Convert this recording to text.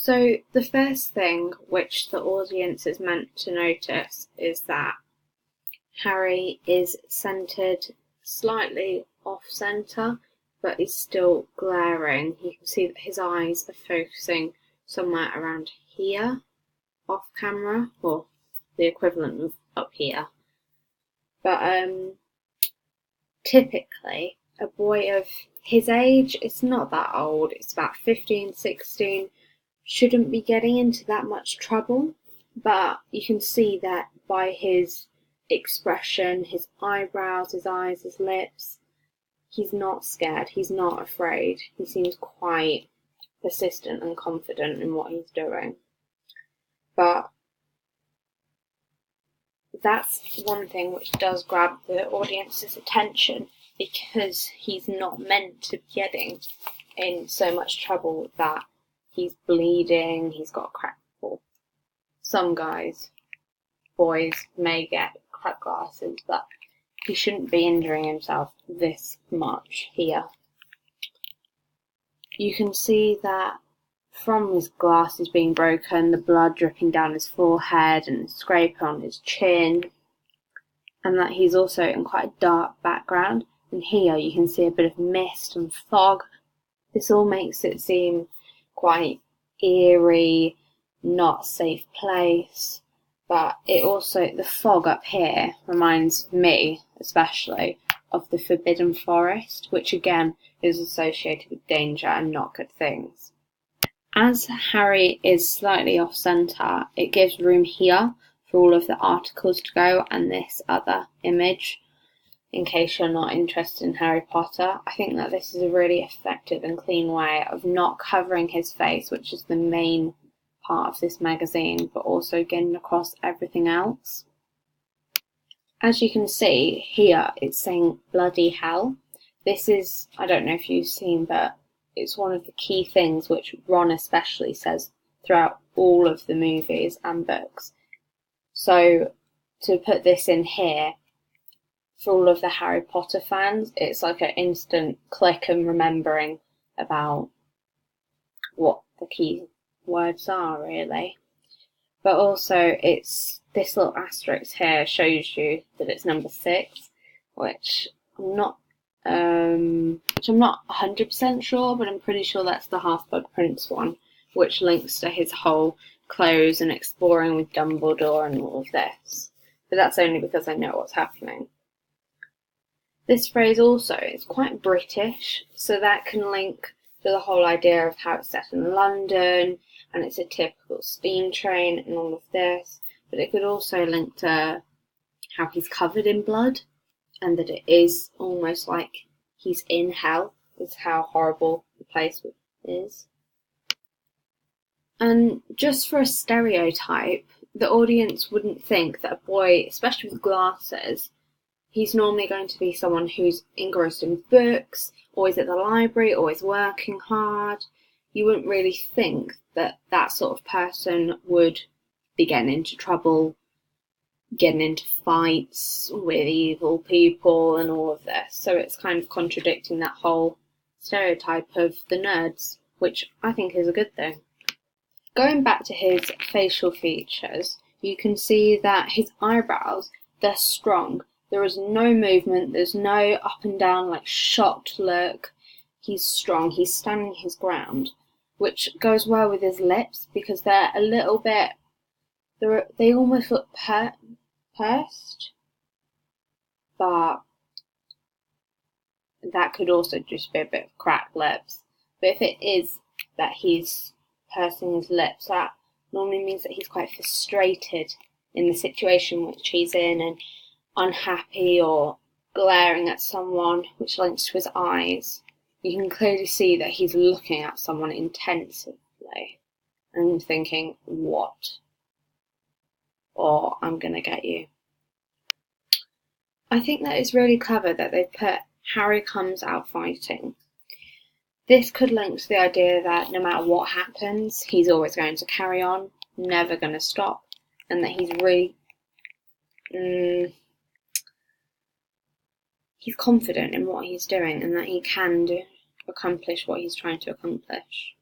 So the first thing which the audience is meant to notice is that Harry is centered slightly off center, but is still glaring. You can see that his eyes are focusing somewhere around here, off camera, or the equivalent of up here. But typically, a boy of his age, it's not that old, it's about 15, 16, shouldn't be getting into that much trouble. But you can see that by his expression, his eyebrows, his eyes, his lips, he's not scared, he's not afraid. He seems quite persistent and confident in what he's doing. But that's one thing which does grab the audience's attention, because he's not meant to be getting in so much trouble that he's bleeding, he's got cracked. Some boys may get cracked glasses, but he shouldn't be injuring himself this much here. You can see that from his glasses being broken, the blood dripping down his forehead and scraping on his chin, and that he's also in quite a dark background. And here you can see a bit of mist and fog. This all makes it seem quite eerie, not safe place. But it also, the fog up here reminds me especially of the Forbidden Forest, which again is associated with danger and not good things. As Harry is slightly off centre, it gives room here for all of the articles to go and this other image. In case you're not interested in Harry Potter, I think that this is a really effective and clean way of not covering his face, which is the main part of this magazine, but also getting across everything else. As you can see here, it's saying bloody hell. This is, I don't know if you've seen, but it's one of the key things which Ron especially says throughout all of the movies and books. So to put this in here, for all of the Harry Potter fans, it's like an instant click and remembering about what the key words are, really. But also, it's this little asterisk here shows you that it's number 6, which I'm not 100% sure, but I'm pretty sure that's the Half-Blood Prince one, which links to his whole clothes and exploring with Dumbledore and all of this. But that's only because I know what's happening. This phrase also is quite British, so that can link to the whole idea of how it's set in London, and it's a typical steam train and all of this, but it could also link to how he's covered in blood, and that it is almost like he's in hell, is how horrible the place is. And just for a stereotype, the audience wouldn't think that a boy, especially with glasses, he's normally going to be someone who's engrossed in books, always at the library, always working hard. You wouldn't really think that that sort of person would be getting into trouble, getting into fights with evil people and all of this. So it's kind of contradicting that whole stereotype of the nerds, which I think is a good thing. Going back to his facial features, you can see that his eyebrows, they're strong. There is no movement, there's no up and down, like shocked look. He's strong, he's standing his ground, which goes well with his lips because they're a little bit, they almost look pursed, but that could also just be a bit of cracked lips. But if it is that he's pursing his lips, that normally means that he's quite frustrated in the situation which he's in and unhappy or glaring at someone, which links to his eyes. You can clearly see that he's looking at someone intensively and thinking, what? Or I'm gonna get you. I think that it's really clever that they've put Harry comes out fighting. This could link to the idea that no matter what happens, he's always going to carry on, never going to stop, and that he's really he's confident in what he's doing and that he can accomplish what he's trying to accomplish.